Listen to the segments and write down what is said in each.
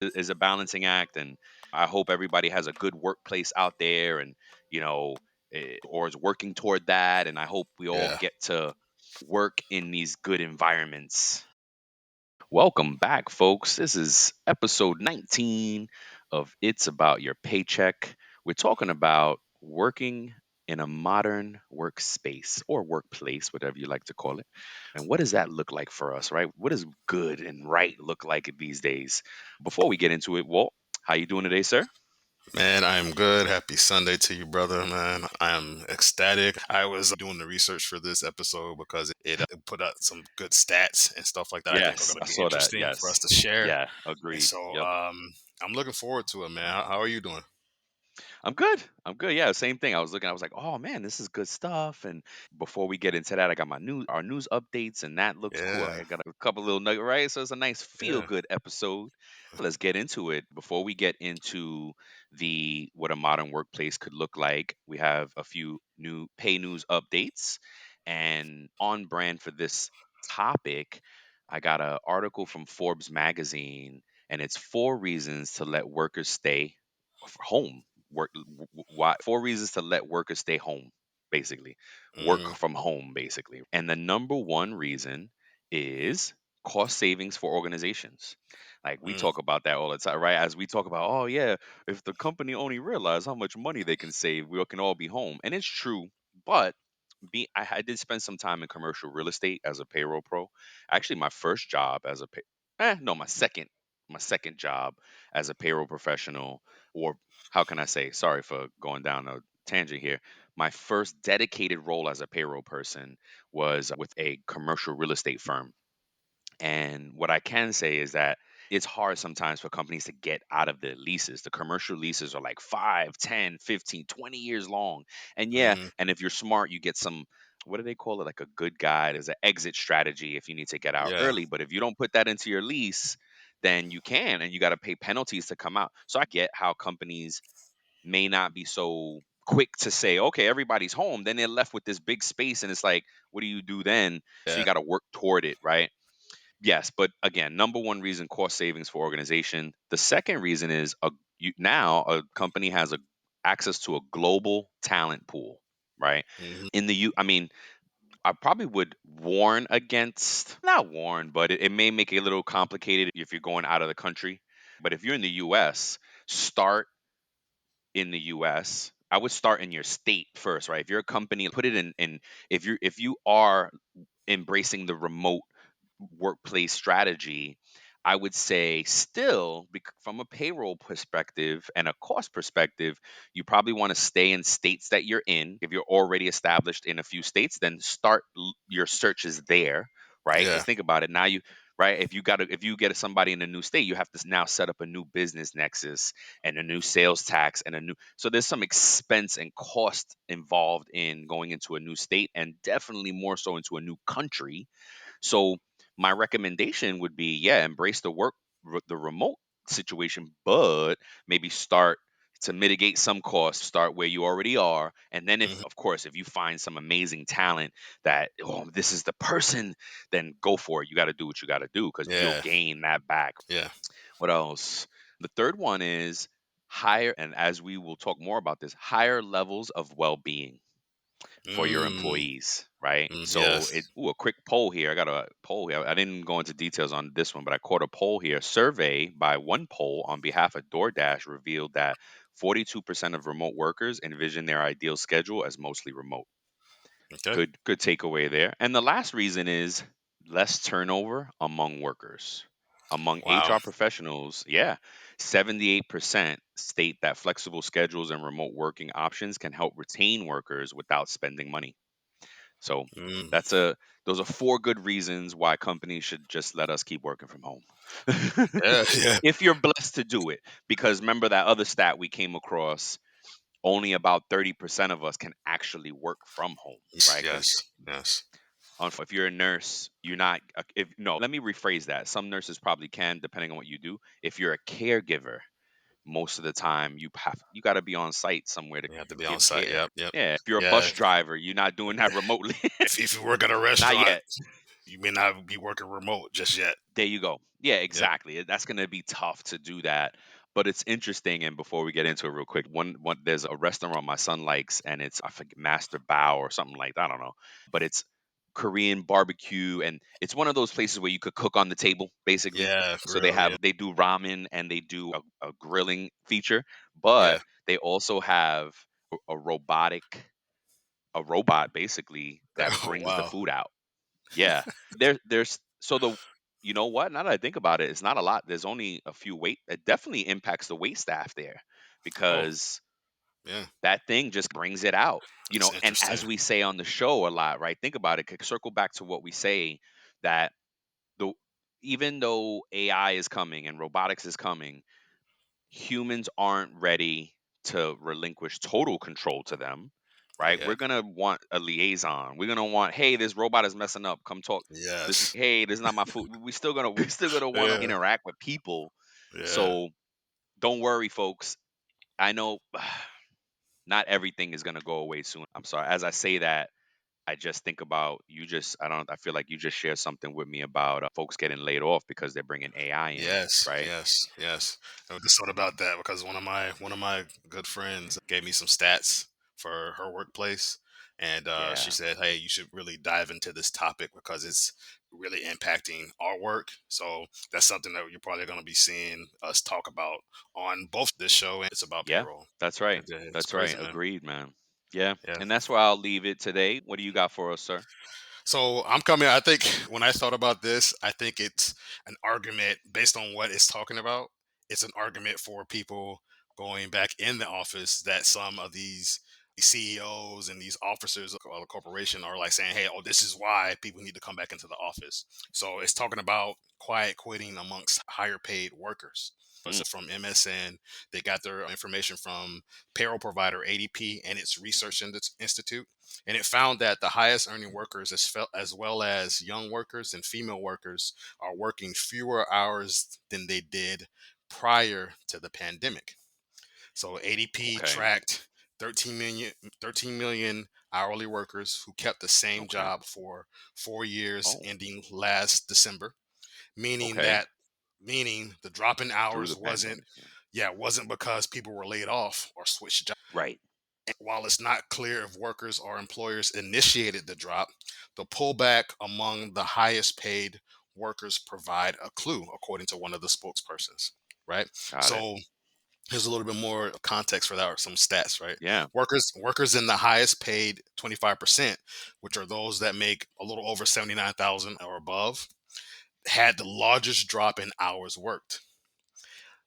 is a balancing act, and I hope everybody has a good workplace out there, and you know, or is working toward that. And I hope we all Yeah. get to work in these good environments. Welcome back, folks. This is episode 19 of It's About Your Paycheck. We're talking about working in a modern workspace or workplace, whatever you like to call it. And what does that look like for us, right? What does good and right look like these days? Before we get into it, Walt, how you doing today, sir? Man, I am good. Happy Sunday to you, brother. Man, I am ecstatic. I was doing the research for this episode because it put out some good stats and stuff like that I think are Yes, going I to be saw that. interesting for us Yes. to share. Yeah, And agreed. so Yep. I'm looking forward to it, man. How are you doing? I'm good. I'm good. Yeah, same thing. I was like, oh man, this is good stuff. And before we get into that, I got our news updates, and that looks cool. Yeah, I got a couple little nuggets, right? So it's a nice feel yeah. good episode. Let's get into it. Before we get into the what a modern workplace could look like, we have a few new pay news updates, and on brand for this topic, I got an article from Forbes magazine, and it's 4 reasons to let workers stay home why 4 reasons to let workers stay home, basically work Mm, from home, basically. And the number one reason is cost savings for organizations. Like we mm, talk about that all the time, right? As we talk about, oh yeah, if the company only realized how much money they can save, we can all be home. And it's true. But I did spend some time in commercial real estate as a payroll pro. Actually, my first job as a no, my second job as a payroll professional, or how can I say? Sorry for going down a tangent here. My first dedicated role as a payroll person was with a commercial real estate firm. And what I can say is that it's hard sometimes for companies to get out of the leases. The commercial leases are like 5, 10, 15, 20 years long. And yeah, mm, and if you're smart, you get some, what do they call it? Like a good guide as an exit strategy if you need to get out yeah, early. But if you don't put that into your lease, then you can, and you got to pay penalties to come out. So I get how companies may not be so quick to say, okay, everybody's home. Then they're left with this big space, and it's like, what do you do then? So you yeah. got to work toward it, right? Yes, but again, number one reason, cost savings for organization. The second reason is now a company has a access to a global talent pool, right? Hmm. I mean, I probably would warn against, not warn, but it may make it a little complicated if you're going out of the country. But if you're in the US, start in the US. I would start in your state first, right? If you're a company, put it in if you are embracing the remote workplace strategy, I would say still, from a payroll perspective and a cost perspective, you probably want to stay in states that you're in. If you're already established in a few states, then start your searches there, right? Because Yeah, think about it now, right, if you get somebody in a new state, you have to now set up a new business nexus and a new sales tax and a new, so there's some expense and cost involved in going into a new state, and definitely more so into a new country. So my recommendation would be, yeah, embrace the remote situation, but maybe start to mitigate some costs, start where you already are. And then if, hmm, of course, if you find some amazing talent that, oh, this is the person, then go for it. You got to do what you got to do because you'll yeah, gain that back. yeah. What else? The third one is higher, and as we will talk more about this, higher levels of well-being for your Mm, employees, right? So yes. a quick poll here. I got a poll here. I didn't go into details on this one, but I caught a poll here. Survey by one poll on behalf of DoorDash revealed that 42% of remote workers envision their ideal schedule as mostly remote. Okay. Good takeaway there. And the last reason is less turnover among workers. Among Wow. HR professionals, yeah, 78% state that flexible schedules and remote working options can help retain workers without spending money. So Mm, that's a those are 4 good reasons why companies should just let us keep working from home. yeah, yeah. If you're blessed to do it. Because remember that other stat we came across, only about 30% of us can actually work from home, Yes, right? Because yes, yes. if you're a nurse, you're not. If no, let me rephrase that. Some nurses probably can, depending on what you do. If you're a caregiver, most of the time you got to be on site somewhere to You have to be on give site. care. Yep, yep. Yeah, if you're a Yeah. bus driver, you're not doing that remotely. If you work at a Not restaurant, yet. you may not be working remote just yet. There you go. Yeah, Yep. exactly. That's going to be tough to do that. But it's interesting. And before we get into it, real quick, one there's a restaurant my son likes, and it's I forget Master Bao or something like that. I don't know, but it's Korean barbecue, and it's one of those places where you could cook on the table, basically. Yeah, So they grill. Yeah, have they do ramen and they do a grilling feature, yeah. but they also have a a robot basically that Oh brings the wow. food out. Yeah. There's so the you know what? Now that I think about it, it's not a lot. There's only a few wait. It definitely impacts the wait staff there Oh because yeah, that thing just brings it out. that's And interesting. as we say on the show a lot, right? Think about it. Circle back to what we say that the even though AI is coming and robotics is coming, humans aren't ready to relinquish total control to them, Not right? yet. We're gonna want a liaison. We're gonna want, hey, this robot is messing up. Come talk. This is Yes. hey, this is not my food. We still gonna want to Yeah. interact with people. Yeah. So don't worry, folks. I know not everything is gonna go away soon. I'm sorry. As I say that, I just think about you. Just I don't. I feel like you just shared something with me about folks getting laid off because they're bringing AI in, Yes, right? yes, yes. I just thought about that because one of my good friends gave me some stats for her workplace, and she Yeah, said, "Hey, you should really dive into this topic because it's really impacting our work." So that's something that you're probably going to be seeing us talk about on both this show, and it's about yeah. payroll. That's right. It's That's right. crazy, man. Agreed, man. Yeah, Yeah. and that's where I'll leave it today. What do you got for us, sir? So I'm coming. I think when I thought about this, I think it's an argument based on what it's talking about. It's an argument for people going back in the office that some of these CEOs and these officers of the corporation are like saying, hey, oh, this is why people need to come back into the office. So it's talking about quiet quitting amongst higher paid workers. This Mm, is from MSN. They got their information from payroll provider ADP and its research institute, and it found that the highest earning workers as well as young workers and female workers are working fewer hours than they did prior to the pandemic. So ADP okay. tracked 13 million hourly workers who kept the same Okay. job for 4 years Oh, ending last December, meaning okay. that meaning the drop in Through hours the wasn't pandemic. Yeah. yeah wasn't because people were laid off or switched jobs. Right. While it's not clear if workers or employers initiated the drop, the pullback among the highest paid workers provide a clue, according to one of the spokespersons. Right. Got it. So here's a little bit more context for that, or some stats. Right. Yeah. Workers in the highest paid 25%, which are those that make a little over 79,000 or above, had the largest drop in hours worked.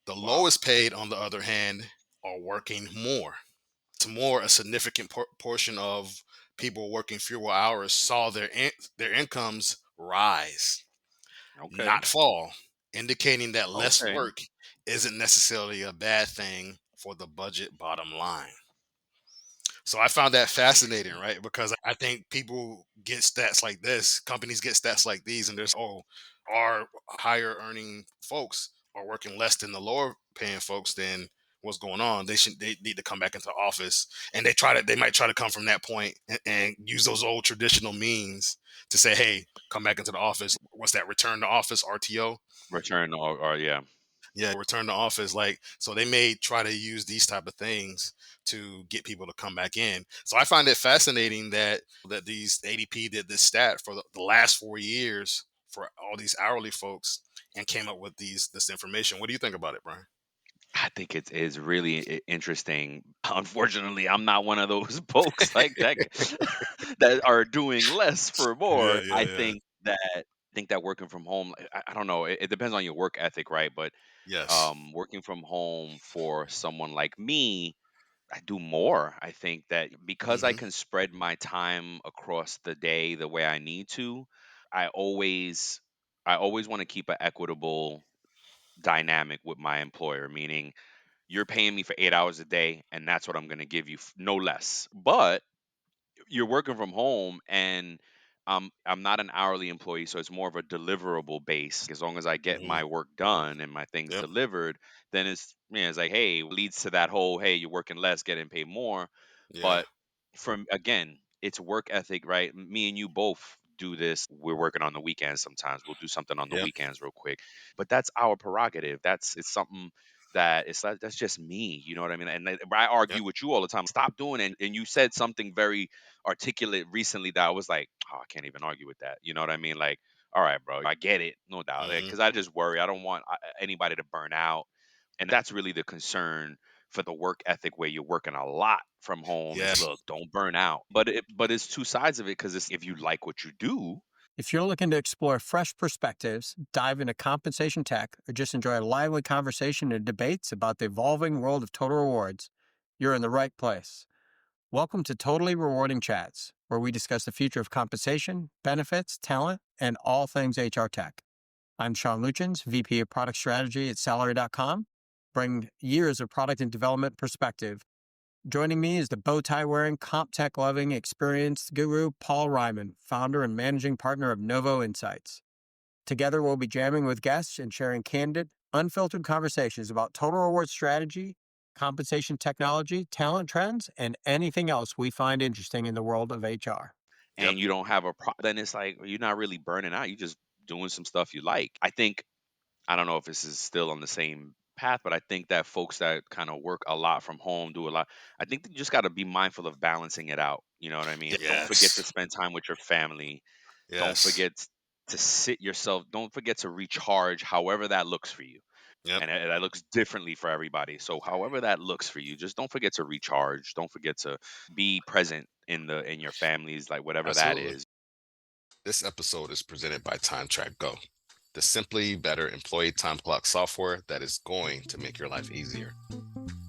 The Wow. lowest paid, on the other hand, are working more. More, a significant portion of people working fewer hours saw their incomes rise, Okay. not fall, indicating that less Okay. work isn't necessarily a bad thing for the budget bottom line. So I found that fascinating, Interesting. right? Because I think people get stats like this, companies get stats like these, and there's, oh, our higher earning folks are working less than the lower paying folks. Then what's going on? They need to come back into office, and they might try to come from that point and use those old traditional means to say, hey, come back into the office. What's that? Return to office, RTO. Return or yeah. Yeah, return to office. Like, so they may try to use these type of things to get people to come back in. So I find it fascinating that these ADP did this stat for the last 4 years for all these hourly folks and came up with this information. What do you think about it, Brian? I think it is really interesting. Unfortunately, I'm not one of those folks like that that are doing less for Yeah, more. yeah, yeah. I think that working from home, I don't know. It depends on your work ethic, right? But Yes. working from home for someone like me, I do more. I think that because I Hmm. can spread my time across the day the way I need to, I always I always want to keep an equitable dynamic with my employer, meaning you're paying me for 8 hours a day, and that's what I'm going to give you, no less. But you're working from home, and I'm not an hourly employee, so it's more of a deliverable base. As long as I get Hmm. my work done and my things Yep. delivered, then it's like, hey, leads to that whole, hey, you're working less, getting paid more. Yeah. But from again, it's work ethic, right? Me and you both do this. We're working on the weekends sometimes. We'll do something on the Yep. weekends real quick. But that's our prerogative. It's something that it's like that's just me. You know what I mean? And I Yep. argue with you all the time. Stop doing it. And you said something very articulate recently that I was like, oh, I can't even argue with that. You know what I mean? Like, all right, bro, I get it, no doubt. Hmm. Because I just worry. I don't want anybody to burn out, and that's really the concern for the work ethic where you're working a lot from home is Yes. look, don't burn out. But it's two sides of it because it's if you like what you do. If you're looking to explore fresh perspectives, dive into compensation tech, or just enjoy a lively conversation and debates about the evolving world of total rewards, you're in the right place. Welcome to Totally Rewarding Chats, where we discuss the future of compensation, benefits, talent, and all things HR tech. I'm Sean Luchins, VP of Product Strategy at Salary.com, bring years of product and development perspective. Joining me is the bow tie wearing, comp tech loving, experienced guru Paul Ryman, founder and managing partner of Novo Insights. Together, we'll be jamming with guests and sharing candid, unfiltered conversations about total reward strategy, compensation technology, talent trends, and anything else we find interesting in the world of HR. Yep. And you don't have a then it's like you're not really burning out. You're just doing some stuff you like. I think I don't know if this is still on the same path, but I think that folks that kind of work a lot from home, do a lot. I think you just got to be mindful of balancing it out. You know what I mean? Don't forget to Yes. spend time with your family. Don't Yes. forget to sit yourself. Don't forget to recharge, however that looks for you. Yep. And that looks differently for everybody. So, however that looks for you, just don't forget to recharge. Don't forget to be present in your families, like whatever that Absolutely. is. This episode is presented by TrakGO, the simply better employee time clock software that is going to make your life easier.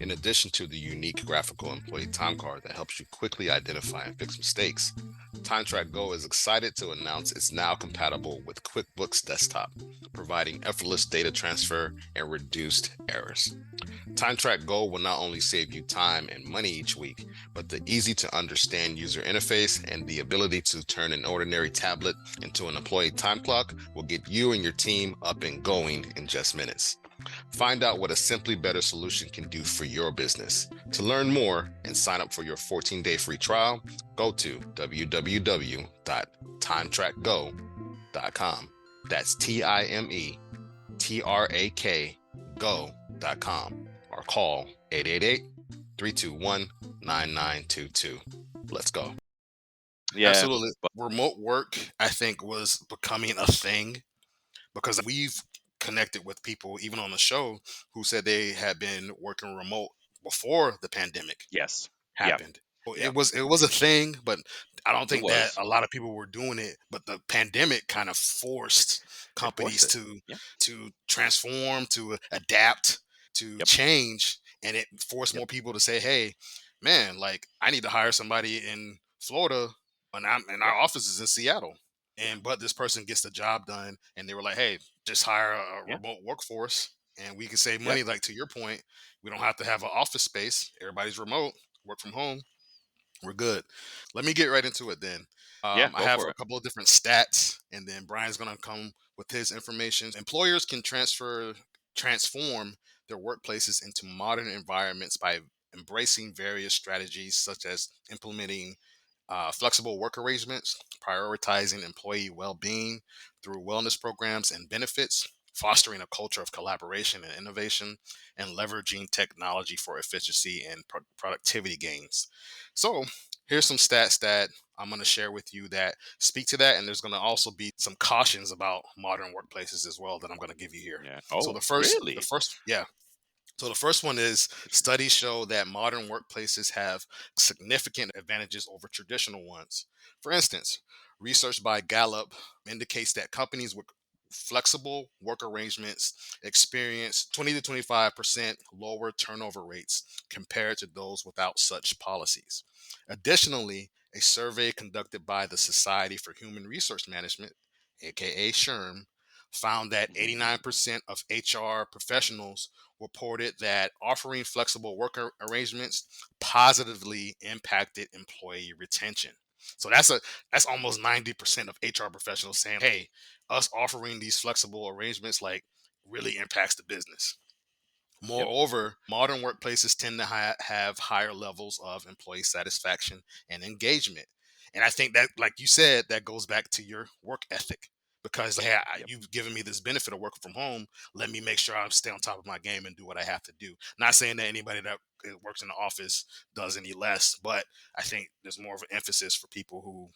In addition to the unique graphical employee time card that helps you quickly identify and fix mistakes, TimeTrack Go is excited to announce it's now compatible with QuickBooks Desktop, providing effortless data transfer and reduced errors. TimeTrack Go will not only save you time and money each week, but the easy to understand user interface and the ability to turn an ordinary tablet into an employee time clock will get you and your team up and going in just minutes. Find out what a simply better solution can do for your business. To learn more and sign up for your 14-day free trial, go to www.timetrackgo.com. That's TIMETRAK go.com or call 888-321-9922. Let's go. Yeah, Absolutely. but Remote work, I think, was becoming a thing because we've connected with people, even on the show, who said they had been working remote before the pandemic yes, yeah, happened. Well, yeah, it was a thing, but I don't it think that was. a lot of people were doing it. But the pandemic kind of forced It forced companies it. to Yeah, transform, to adapt, to yep, change, and it forced yep, more people to say, "Hey, man, like I need to hire somebody in Florida, and yeah, our office is in Seattle." yeah, But this person gets the job done, and they were like, "Hey, just hire a yeah, remote workforce, and we can save yep, money." Like to your point, we don't have to have an office space. Everybody's remote, work from home. We're good. Let me get right into it then. yeah. I Go have for a it. couple of different stats, and then Brian's going to come with his information. Employers can transform their workplaces into modern environments by embracing various strategies such as implementing flexible work arrangements, prioritizing employee well-being through wellness programs and benefits, fostering a culture of collaboration and innovation, and leveraging technology for efficiency and productivity gains. So, here's some stats that I'm going to share with you that speak to that, and there's going to also be some cautions about modern workplaces as well that I'm going to give you here. Yeah. So Oh, really? yeah. So the first one is studies show that modern workplaces have significant advantages over traditional ones. For instance, research by Gallup indicates that companies with flexible work arrangements experience 20 to 25% lower turnover rates compared to those without such policies. Additionally, a survey conducted by the Society for Human Resource Management, aka SHRM, found that Hmm. 89% of HR professionals reported that offering flexible work arrangements positively impacted employee retention. So that's almost 90% of HR professionals saying, "Hey, us offering these flexible arrangements like really impacts the business." Yep. Moreover, modern workplaces tend to have higher levels of employee satisfaction and engagement. And I think that, like you said, that goes back to your work ethic because, hey, Yep. you've given me this benefit of working from home. Let me make sure I stay on top of my game and do what I have to do. Not saying that anybody that works in the office does any less, but I think there's more of an emphasis for people who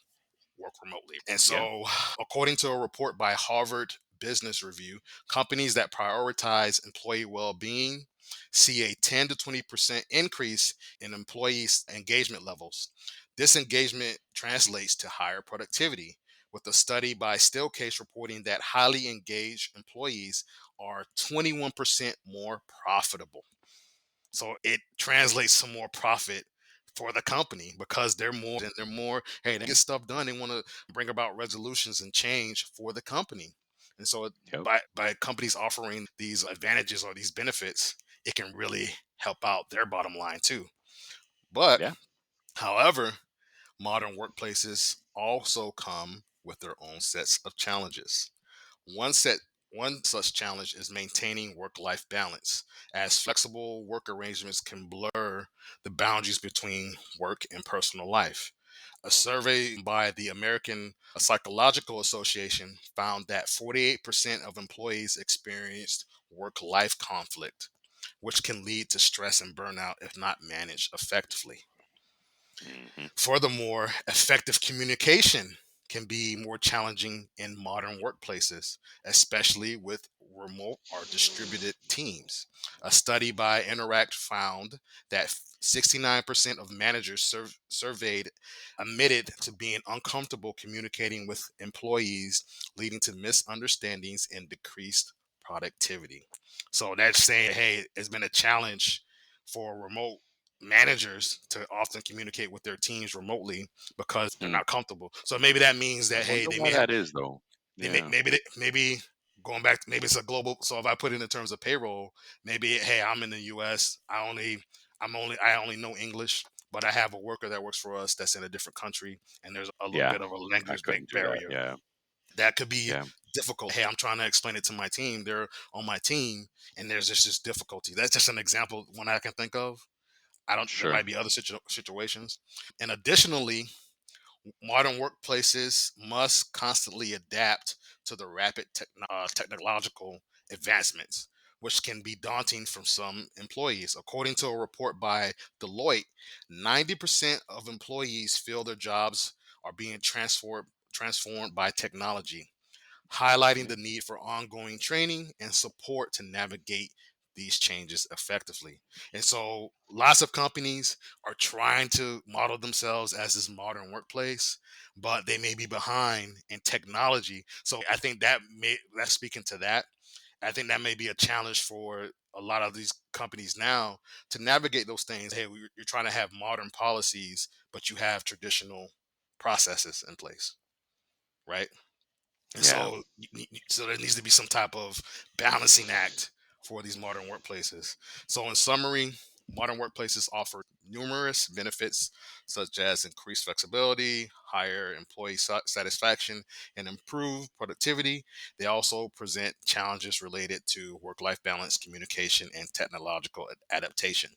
work remotely. And Yeah. so, according to a report by Harvard Business Review, companies that prioritize employee well being see a 10 to 20% increase in employees' engagement levels. This engagement translates to higher productivity, with a study by Steelcase reporting that highly engaged employees are 21% more profitable. So it translates to more profit for the company because they're more, hey, they get stuff done. They want to bring about resolutions and change for the company. And so Yep. by companies offering these advantages or these benefits, it can really help out their bottom line too. But Yeah. however, modern workplaces also come with their own sets of challenges. One set One such challenge is maintaining work-life balance, as flexible work arrangements can blur the boundaries between work and personal life. A survey by the American Psychological Association found that 48% of employees experienced work-life conflict, which can lead to stress and burnout if not managed effectively. Hmm. Furthermore, effective communication can be more challenging in modern workplaces, especially with remote or distributed teams. A study by Interact found that 69% of managers surveyed admitted to being uncomfortable communicating with employees, leading to misunderstandings and decreased productivity. So that's saying, hey, it's been a challenge for remote managers to often communicate with their teams remotely because they're Hmm. not comfortable. So maybe that means I that, hey, wonder why that is, though. Yeah. maybe going back, maybe it's a global. So if I put it in terms of payroll, maybe, hey, I'm in the U.S. I only know English, but I have a worker that works for us that's in a different country, and there's a little Yeah. bit of a I language couldn't do that. barrier Yeah. that could be Yeah. difficult. Hey, I'm trying to explain it to my team. They're on my team, and there's just this difficulty. That's just an example one I can think of. I don't. There Sure. might be other situations, and additionally, modern workplaces must constantly adapt to the rapid technological advancements, which can be daunting for some employees. According to a report by Deloitte, 90% of employees feel their jobs are being transformed by technology, highlighting Yeah. the need for ongoing training and support to navigate these changes effectively. And so lots of companies are trying to model themselves as this modern workplace, but they may be behind in technology. So I think that's speaking to that. I think that may be a challenge for a lot of these companies now to navigate those things. Hey, you're trying to have modern policies, but you have traditional processes in place, right? And Yeah. so, so there needs to be some type of balancing act for these modern workplaces. So, in summary, modern workplaces offer numerous benefits such as increased flexibility, higher employee satisfaction, and improved productivity. They also present challenges related to work life balance, communication, and technological adaptation.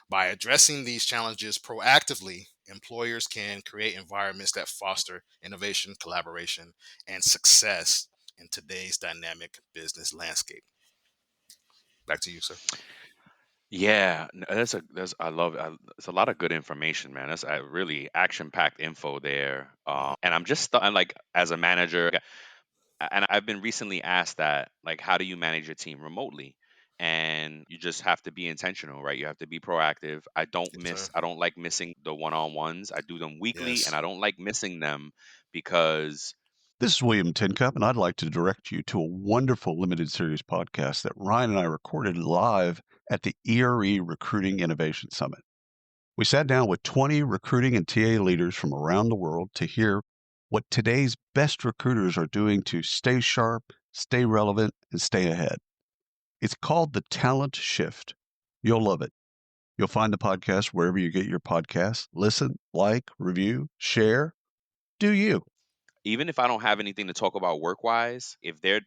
By addressing these challenges proactively, employers can create environments that foster innovation, collaboration, and success in today's dynamic business landscape. Back to you, sir. Yeah, that's I love it's a lot of good information, man. That's really action-packed info there. Mhm. And I'm just I'm like as a manager, and I've been recently asked that, like, how do you manage your team remotely? And you just have to be intentional, right? You have to be proactive. Yes, sir. I don't like missing the one-on-ones. I do them weekly, and Yes. I don't like missing them because This is William Tincup, and I'd like to direct you to a wonderful limited series podcast that Ryan and I recorded live at the ERE Recruiting Innovation Summit. We sat down with 20 recruiting and TA leaders from around the world to hear what today's best recruiters are doing to stay sharp, stay relevant, and stay ahead. It's called The Talent Shift. You'll love it. You'll find the podcast wherever you get your podcasts. Listen, like, review, share. Do you? even if I don't have anything to talk about work wise, if they're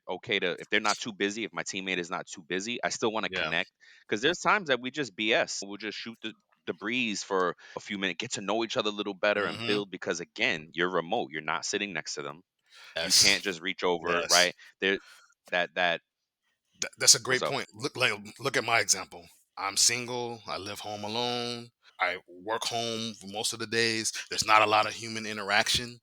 okay to if they're not too busy, if my teammate is not too busy, I still want to Yeah. connect because there's times that we just BS. We'll just shoot the the breeze for a few minutes, get to know each other a little better and Hmm. build, because again, you're remote. You're not sitting next to them. You can't Yes. just reach over, Yes. right? There that That's a what's great up? point. Look at my example. I'm single. I live home alone. I work home for most of the days. There's not a lot of human interaction.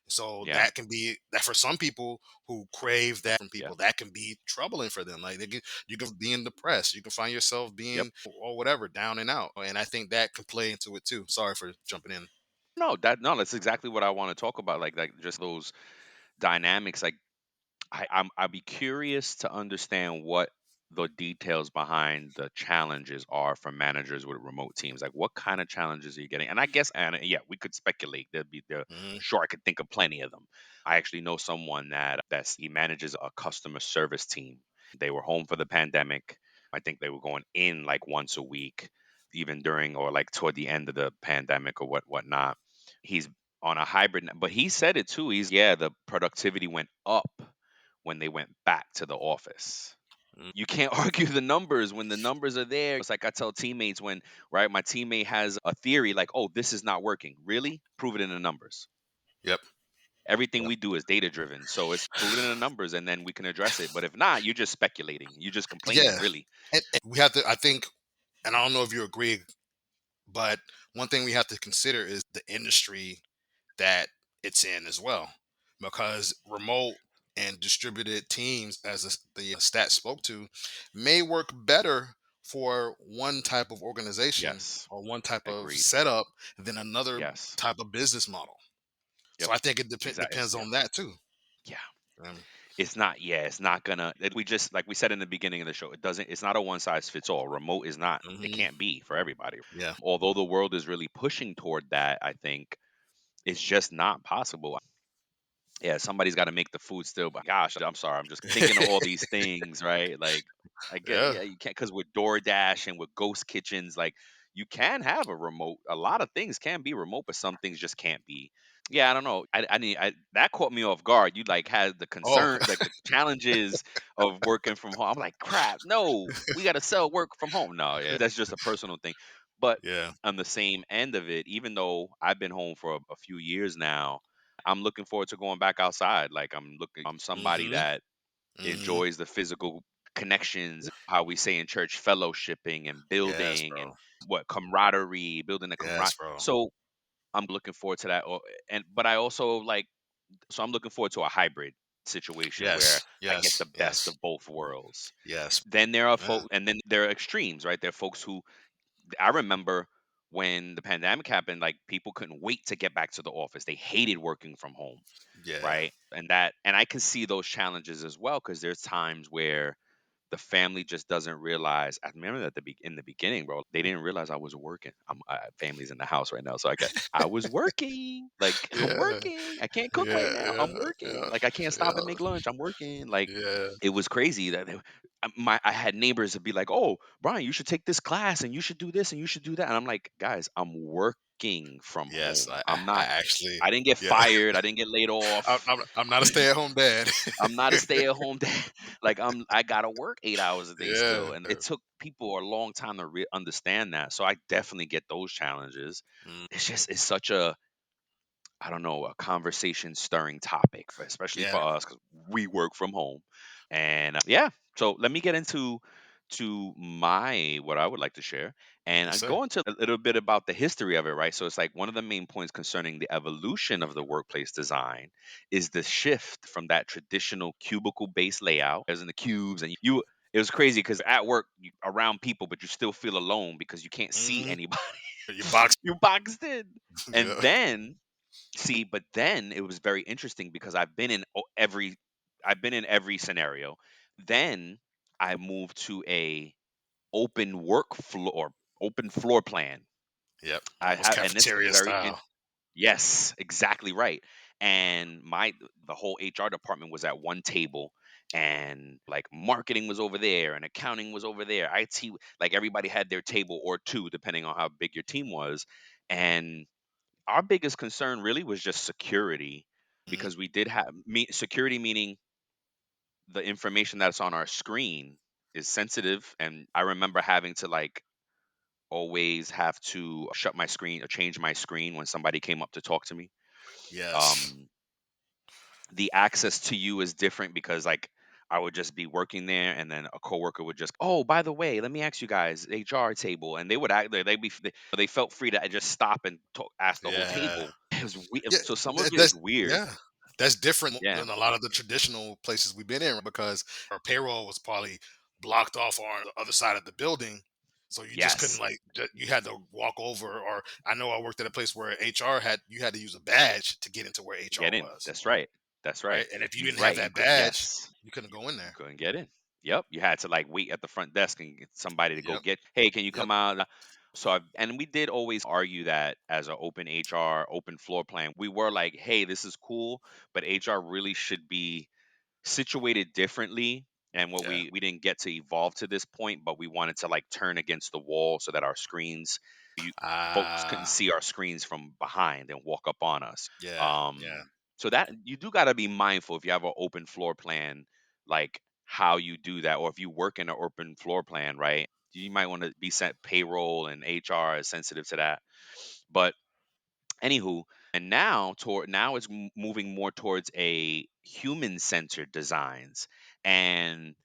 So Yeah. that can be that for some people who crave that from Yeah. people, that can be troubling for them. Like you can be depressed. You can find yourself Yep. being or whatever, down and out. And I think that can play into it too. Sorry for jumping in. No, that's exactly what I want to talk about. Like just those dynamics. Like I'd be curious to understand what the details behind the challenges are for managers with remote teams. Like, what kind of challenges are you getting? And I guess, and yeah, we could speculate. There'd be there. Hmm. Sure, I could think of plenty of them. I actually know someone that's he manages a customer service team. They were home for the pandemic. I think they were going in like once a week, even during or like toward the end of the pandemic or whatnot. He's on a hybrid, but he said it too. Yeah, the productivity went up when they went back to the office. You can't argue the numbers when the numbers are there. It's like I tell teammates when, right, my teammate has a theory like, oh, this is not working. Really? Prove it in the numbers. Yep. Everything Yep. we do is data driven. So it's prove it in the numbers and then we can address it. But if not, you're just speculating. You're just complaining, Yeah. really. And we have to. I think, and I don't know if you agree, but one thing we have to consider is the industry that it's in as well, because remote and distributed teams, as the stat spoke to, may work better for one type of organization Yes. or one type of Agreed. setup than another Yes. type of business model. So Yep. I think it Exactly. depends Yep. on that too. Yeah. Um, It's not gonna we just like we said in the beginning of the show, it's not a one size fits all. Remote is not, it mhm. can't be for everybody. Yeah. Although the world is really pushing toward that, I think it's just not possible. Yeah, somebody's got to make the food still, but gosh, I'm sorry, I'm just thinking of all these things, right? Like I get, Yeah. yeah, you can't, because with DoorDash and with ghost kitchens, like you can have a remote, a lot of things can be remote, but some things just can't be. Yeah, I don't know. That caught me off guard. You like had the Oh. concern, like the challenges of working from home. I'm like, crap, no, we got to sell work from home. No, yeah, that's just a personal thing. But Yeah. on the same end of it, even though I've been home for a few years now, I'm looking forward to going back outside. Like I'm somebody Hmm. that Hmm. enjoys the physical connections, how we say in church, fellowshipping and Yes, building and bro. what camaraderie, building a Yes, camaraderie. bro. So I'm looking forward to that. And but I also like, so I'm looking forward to a hybrid situation where Yes. I get Yes. the best Yes. of both worlds. Yes. Then there are Yeah. folks, and then there are extremes, right? There are folks who I remember when the pandemic happened, like people couldn't wait to get back to the office. They hated working from home, Yeah. right? And I can see those challenges as well, because there's times where the family just doesn't realize. I remember that in the beginning, bro, they didn't realize I was working. Family's in the house right now, so I was working. Like I'm Yeah. working. I can't cook right Yeah. now. I'm Yeah. working. Yeah. Like I can't stop and Yeah. make lunch. I'm working. Like Yeah. it was crazy that I had neighbors that be like, "Oh, Brian, you should take this class and you should do this and you should do that." And I'm like, "Guys, I'm working from Yes, home. I actually, I didn't get yeah. fired. I didn't get laid off. I'm not a stay-at-home dad. I'm not a stay-at-home dad. Like I gotta work 8 hours a day Yeah. still." And it took people a long time to understand that. So I definitely get those challenges. Mm, It's such a, I don't know, a conversation stirring topic for, especially yeah. for us, because we work from home. And yeah, so let me get into my what I would like to share, and Yes, I sir. go into a little bit about the history of it, right? So it's like one of the main points concerning the evolution of the workplace design is the shift from that traditional cubicle based layout, as in the cubes, and you it was crazy because at work you around people, but you still feel alone because you can't see Hmm. anybody. Your box. You boxed in. And Yeah. then see, but then it was very interesting because I've been in every scenario. Then I moved to a open work floor, open floor plan. Yep. I Almost have, and this was cafeteria style. yes, exactly right. And the whole HR department was at one table, and like marketing was over there and accounting was over there. IT, like everybody had their table or two depending on how big your team was. And our biggest concern really was just security, Mhm. because we did have security, meaning the information that's on our screen is sensitive. And I remember having to like always have to shut my screen or change my screen when somebody came up to talk to me. Yes. Um, the access to you is different because like I would just be working there and then a coworker would just, oh, by the way, let me ask you guys, HR table, and they would act they felt free to just stop and talk, ask the whole Yeah. table. It was weird. Yeah, So some of it is that's weird. yeah. That's different Yeah. than a lot of the traditional places we've been in because our payroll was probably blocked off on the other side of the building. So you just couldn't Yes. like you had to walk over, or I know I worked at a place where HR had you had to use a badge to get into where To HR get in. was, That's right. That's right? right. And if you You didn't have right. You that could. badge, Yes. you couldn't go in You there. couldn't get in. Yep. You had to like wait at the front desk and get somebody to go Yep. get. Hey, can you Yep. come out? So and we did always argue that as an open HR, open floor plan, we were like, hey, this is cool, but HR really should be situated differently. And what Yeah. we didn't get to evolve to this point, but we wanted to like turn against the wall so that our screens, you folks couldn't Ah. see our screens from behind and walk up on us. Yeah. Yeah. So that you do got to be mindful if you have an open floor plan, like how you do that, or if you work in an open floor plan, right? You might want to be sent payroll and HR is sensitive to that. But anywho, and now it's moving more towards a human centered designs, and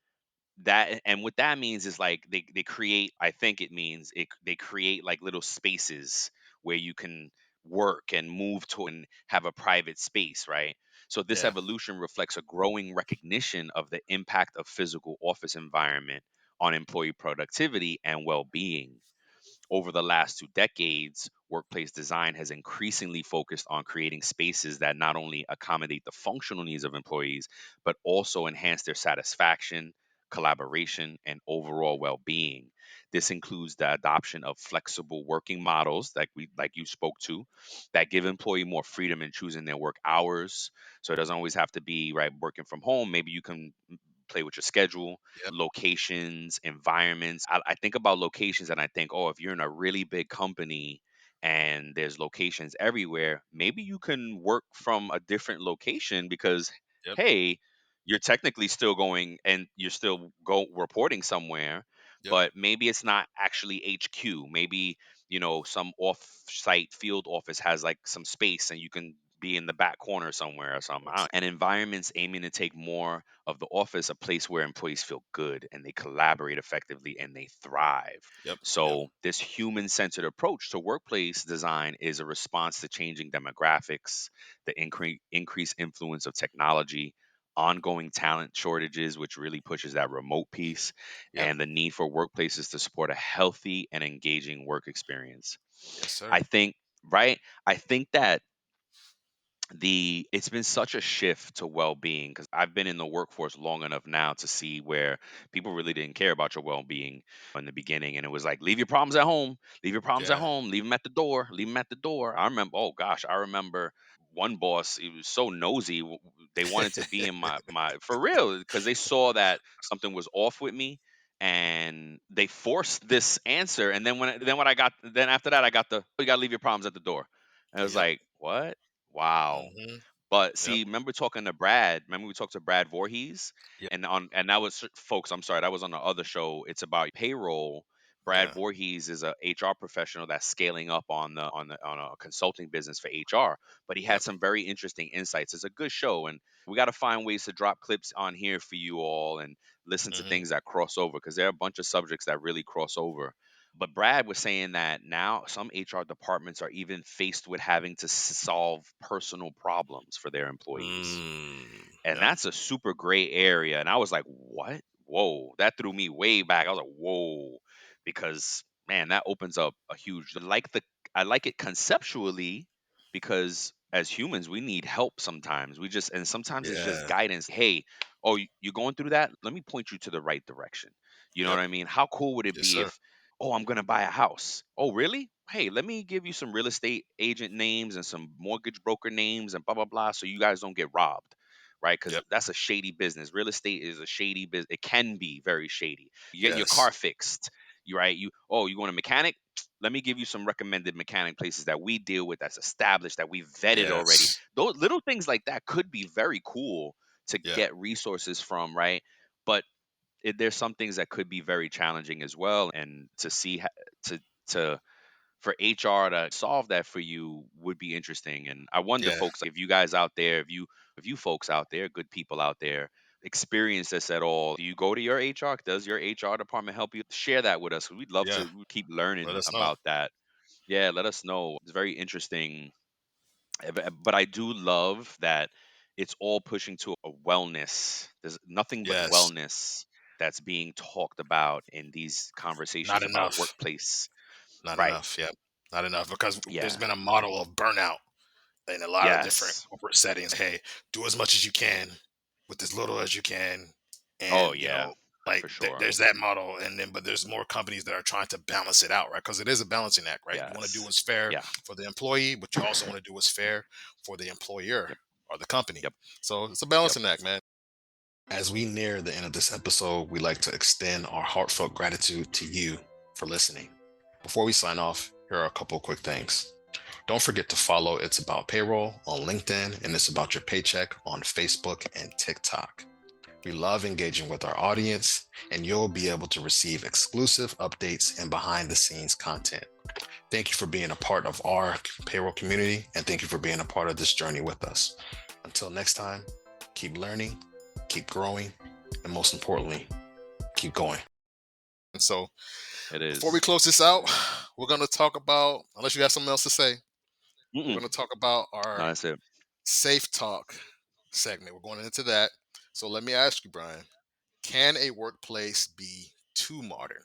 what that means is like they create, I think it means they create like little spaces where you can work and move to and have a private space, right? So this Yeah. evolution reflects a growing recognition of the impact of physical office environment on employee productivity and well-being. Over the last 2 decades, workplace design has increasingly focused on creating spaces that not only accommodate the functional needs of employees, but also enhance their satisfaction, collaboration, and overall well being. This includes the adoption of flexible working models, like you spoke to, that give employee more freedom in choosing their work hours. So it doesn't always have to be right working from home. Maybe you can play with your schedule, Yep. locations, environments. I think about locations and I think, oh, if you're in a really big company and there's locations everywhere, maybe you can work from a different location because, Yep. hey, you're technically still going and you're still go reporting somewhere, Yep. but maybe it's not actually HQ. Maybe, some off-site field office has like some space and you can be in the back corner somewhere or something. And environments aiming to take more of the office a place where employees feel good and they collaborate effectively and they thrive. Yep. Yep. So, this human centered approach to workplace design is a response to changing demographics, the increased influence of technology, ongoing talent shortages, which really pushes that remote piece, Yep. and the need for workplaces to support a healthy and engaging work experience. Yes, sir. I think, right? I think that it's been such a shift to well-being because I've been in the workforce long enough now to see where people really didn't care about your well-being in the beginning, and it was like leave your problems at home, leave your problems at Yeah. home, leave them at the door, leave them at the door. I remember, oh gosh, I remember one boss, he was so nosy, they wanted to be in my for real because they saw that something was off with me, and they forced this answer. And then after that I got the, "Oh, you got to leave your problems at the door." And I was Yep. like, what? Wow. Hmm. But Yep. see, remember talking to Brad? Remember we talked to Brad Voorhees, Yep. and that was, folks. I'm sorry, that was on the other show. It's about payroll. Brad Yeah. Voorhees is a HR professional that's scaling up on a consulting business for HR. But he had Yep. some very interesting insights. It's a good show, and we got to find ways to drop clips on here for you all and listen to Hmm. things that cross over because there are a bunch of subjects that really cross over. But Brad was saying that now some HR departments are even faced with having to solve personal problems for their employees. Mm. And Yep. that's a super gray area. And I was like, what? Whoa. That threw me way back. I was like, whoa. Because man, that opens up a huge I like it conceptually because as humans, we need help sometimes. And sometimes it's just Yeah. guidance. Hey, oh, you're going through that? Let me point you to the right direction. You know what Yep. I mean? How cool would it Yes, be sir. if, oh, I'm gonna buy a house. Oh, really? Hey, let me give you some real estate agent names and some mortgage broker names and blah blah blah, so you guys don't get robbed, right? Because Yep. that's a shady business. Real estate is a shady business. It can be very shady. You getting your car Yes. fixed, you right? You want a mechanic? Let me give you some recommended mechanic places that we deal with, that's established, that we vetted already. Yes. Those little things like that could be very cool to Yeah. get resources from, right? But there's some things that could be very challenging as well, and to to for HR to solve that for you would be interesting. And I wonder, Yeah, folks, like if you guys out there, if you folks out there, good people out there, experience this at all, do you go to your HR? Does your HR department help you? Share that with us. We'd love yeah. to keep Let learning us know. about that. Yeah, let us know. It's very interesting. But I do love that it's all pushing to a wellness. There's nothing but Yes, wellness that's being talked about in these not conversations about enough. workplace. Not Right. enough. Yep, not enough because there's Yeah. been a model of burnout in a lot of different Yes. corporate settings. Hey, do as much as you can with as little as you can, Oh and yeah, like for sure. there's that model, and then but there's more companies that are trying to balance it out, right? Because it is a balancing act, right? You want to do Yes. what's fair Yeah. for the employee, but you also want to do what's fair for the employer Yep. or the company. Yep. So it's a Yep. balancing act, man. As we near the end of this episode, we'd like to extend our heartfelt gratitude to you for listening. Before we sign off, here are a couple quick things. Don't forget to follow It's About Payroll on LinkedIn and It's About Your Paycheck on Facebook and TikTok. We love engaging with our audience, and you'll be able to receive exclusive updates and behind the scenes content. Thank you for being a part of our payroll community, and thank you for being a part of this journey with us. Until next time, keep learning, keep growing, and most importantly, keep going. And so, It before we is. close this out, we're going to talk about, unless you have something else to say, we're Mm-mm. going to talk about No, our that's it. Safe Talk segment. We're going into that. So, let me ask you, Brian, can a workplace be too modern?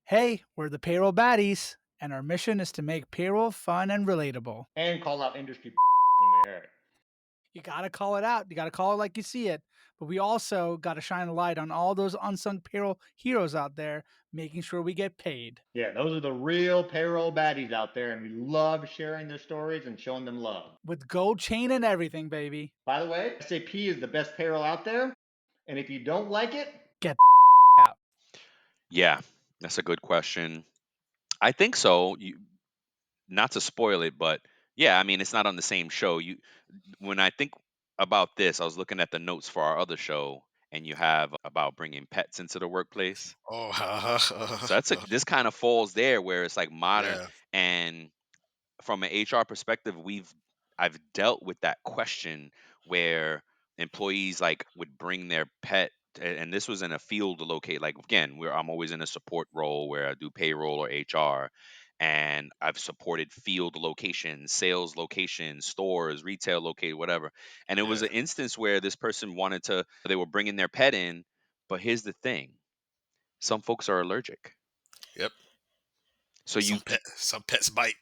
Hey, we're the payroll baddies, and our mission is to make payroll fun and relatable. And call out industry when we hear it. You gotta call it out. You gotta call it like you see it. But we also gotta shine a light on all those unsung payroll heroes out there, making sure we get paid. Yeah, those are the real payroll baddies out there, and we love sharing their stories and showing them love. With gold chain and everything, baby. By the way, SAP is the best payroll out there, and if you don't like it, Get out. Yeah, that's a good question. I think so. Not to spoil it, but yeah, I mean, it's not on the same show. When I think about this, I was looking at the notes for our other show, and you have about bringing pets into the workplace. Oh, So this kind of falls there where it's like modern, yeah, and from an HR perspective, I've dealt with that question where employees like would bring their pet, and this was in a field locate. Like again, where I'm always in a support role where I do payroll or HR, and I've supported field locations, sales locations, stores, retail locate, whatever. And it was yeah, an instance where this person they were bringing their pet in, but here's the thing: some folks are allergic. yep. So Some pets bite.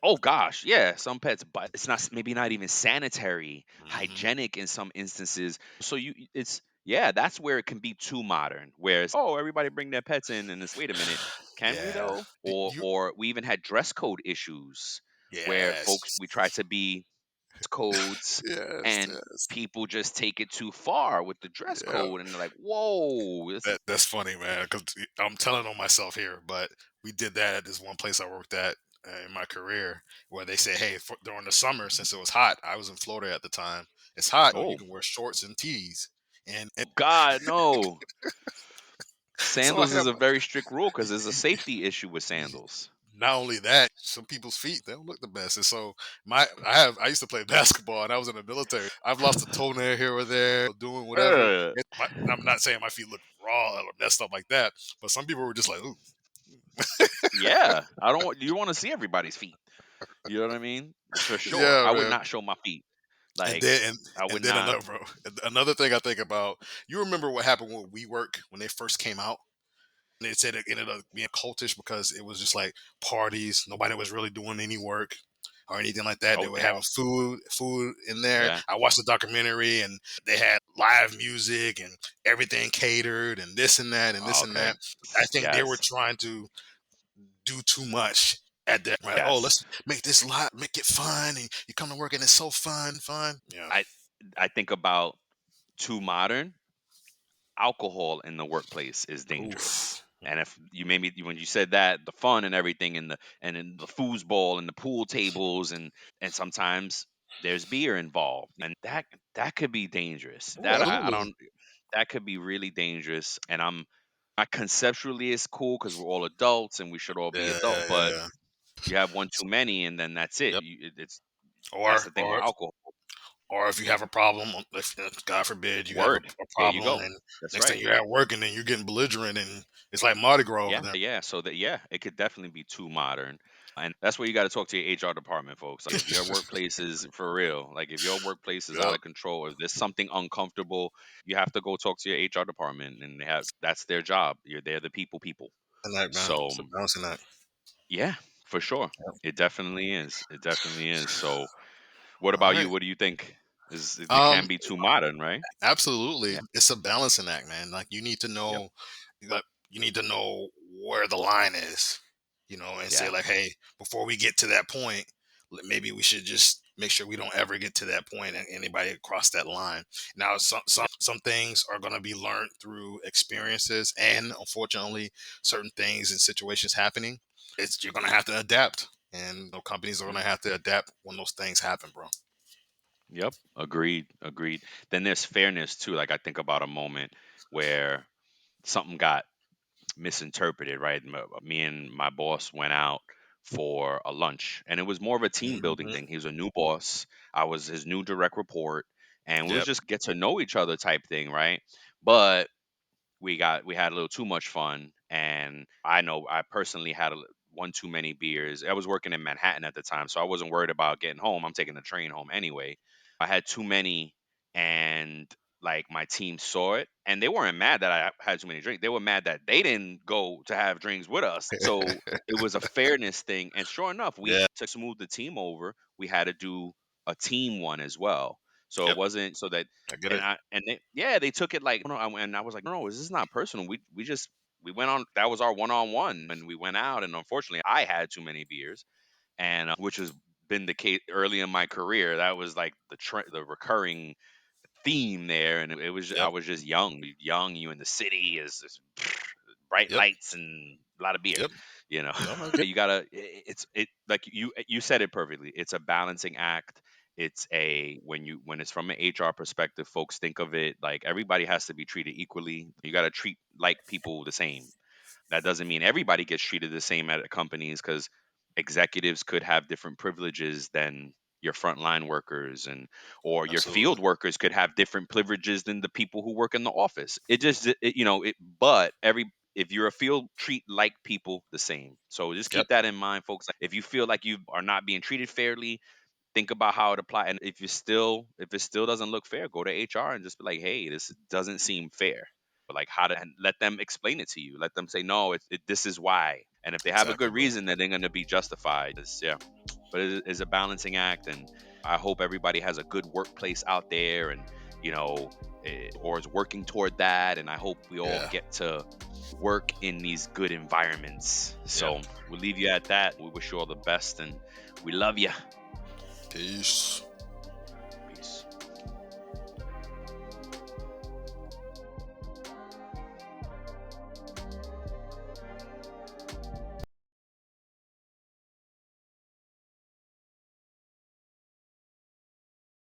Oh gosh, yeah, some pets, but it's not maybe not even sanitary, Hmm. hygienic in some instances. So it's yeah, that's where it can be too modern. Whereas oh, everybody bring their pets in, and it's wait a minute, can we Yeah. though? Do Or you? we even had dress code issues where folks Yes. we try to be codes, Yes. and Yes. people just take it too far with the dress Yeah. code, and they're like, whoa, That's funny, man. Because I'm telling on myself here, but we did that at this one place I worked at in my career, where they say, "Hey, during the summer, since it was hot, I was in Florida at the time. It's hot. You oh can wear shorts and tees." And God, no. so I Sandals have is a very strict rule because there's a safety issue with sandals. not only that, some people's feet they don't look the best. And so I used to play basketball and I was in the military. I've lost a toenail here or there, doing whatever. Uh, I'm not saying my feet look raw or messed up like that, but some people were just like, "Ooh, yeah, I don't want you want to see everybody's feet. You know what I mean? For sure. yeah, I would man." not show my feet. And Like then I would and then not. another bro, another thing I think about. You remember what happened with WeWork when they first came out? And they said it ended up being cultish because it was just like parties. Nobody was really doing any work or anything like that. They Oh were yeah, having food in there. yeah. I watched the documentary and they had live music and everything catered and this and that and this and Okay. that. I think they were Yes. trying to do too much at that. Right? Oh, Yes. let's make this lot, make it fun, and you come to work and it's so fun. Yeah. I I think about too modern. Alcohol in the workplace is dangerous. Oof. And if you made me when you said that, the fun and everything and in the foosball and the pool tables and sometimes there's beer involved. And that could be dangerous. Oh, That I absolutely. don't that could be really dangerous. And I'm Conceptually, it's cool because we're all adults and we should all be Yeah, adult. But yeah. you have one too many, and then that's it. Yep. It's that's Or the thing with or alcohol. or if you have a problem, if God forbid you have Word. a There you problem, go. and That's next thing right. you're at work, and then you're getting belligerent, and it's like Mardi Gras over Yeah, there. yeah. So that yeah, it could definitely be too modern. And that's where you got to talk to your HR department, folks. Like if your workplace is for real, like if your workplace is out Yep. of control, if there's something uncomfortable, you have to go talk to your HR department, and that's their job. They're the people. And that, man, So it's a balancing act. yeah, for sure, Yep. it definitely is. It definitely is. So what All about you? right. What do you think? Is it Um, can be too modern, right? Absolutely. Yeah, It's a balancing act, man. Like yep, you need to know where the line is, and say yeah, like, hey, before we get to that point, maybe we should just make sure we don't ever get to that point and anybody cross that line. Now, some things are going to be learned through experiences, and unfortunately, certain things and situations happening. You're going to have to adapt, and companies are going mm, to have to adapt when those things happen, bro. yep. Agreed, agreed. Then there's fairness too. Like I think about a moment where something got misinterpreted, right? Me and my boss went out for a lunch, and it was more of a team building Hmm. thing. He was a new boss, I was his new direct report, and we was Yep. just get to know each other type thing, right? But we had a little too much fun, and I know I personally had one too many beers. I was working in Manhattan at the time, so I wasn't worried about getting home. I'm taking the train home anyway. I had too many, and like my team saw it, and they weren't mad that I had too many drinks. They were mad that they didn't go to have drinks with us. So it was a fairness thing, and sure enough, we Yeah. to smooth the team over, we had to do a team one as well. So it Yep. wasn't so that I get and it. I and they yeah, they took it like no, and I was like, no, this is not personal. We just we went on. That was our one on one, and we went out. And unfortunately, I had too many beers, and which has been the case early in my career. That was like the recurring theme there, and it was I Yep. was just young. You in the city is bright Yep. lights and a lot of beer. Yep. You know, No, I get. you gotta. It's it like you said it perfectly. It's a balancing act. It's a when it's from an HR perspective, folks think of it like everybody has to be treated equally. You got to treat like people the same. That doesn't mean everybody gets treated the same at companies because executives could have different privileges than your frontline workers and or your Absolutely. field workers could have different privileges than the people who work in the office. It just you know it but every if you're a field treat like people the same. So just Yep. keep that in mind, folks. If you feel like you are not being treated fairly, think about how it applies. And if it still doesn't look fair, go to HR and just be like, hey, this doesn't seem fair. But like how to and let them explain it to you. Let them say, no, this is why. And if they have a Exactly, good bro. reason, then they're going to be justified. Yeah, but it is a balancing act, and I hope everybody has a good workplace out there, and you know, or is working toward that. And I hope we all Yeah. get to work in these good environments. Yeah. So we'll leave you at that. We wish you all the best, and we love you. Peace.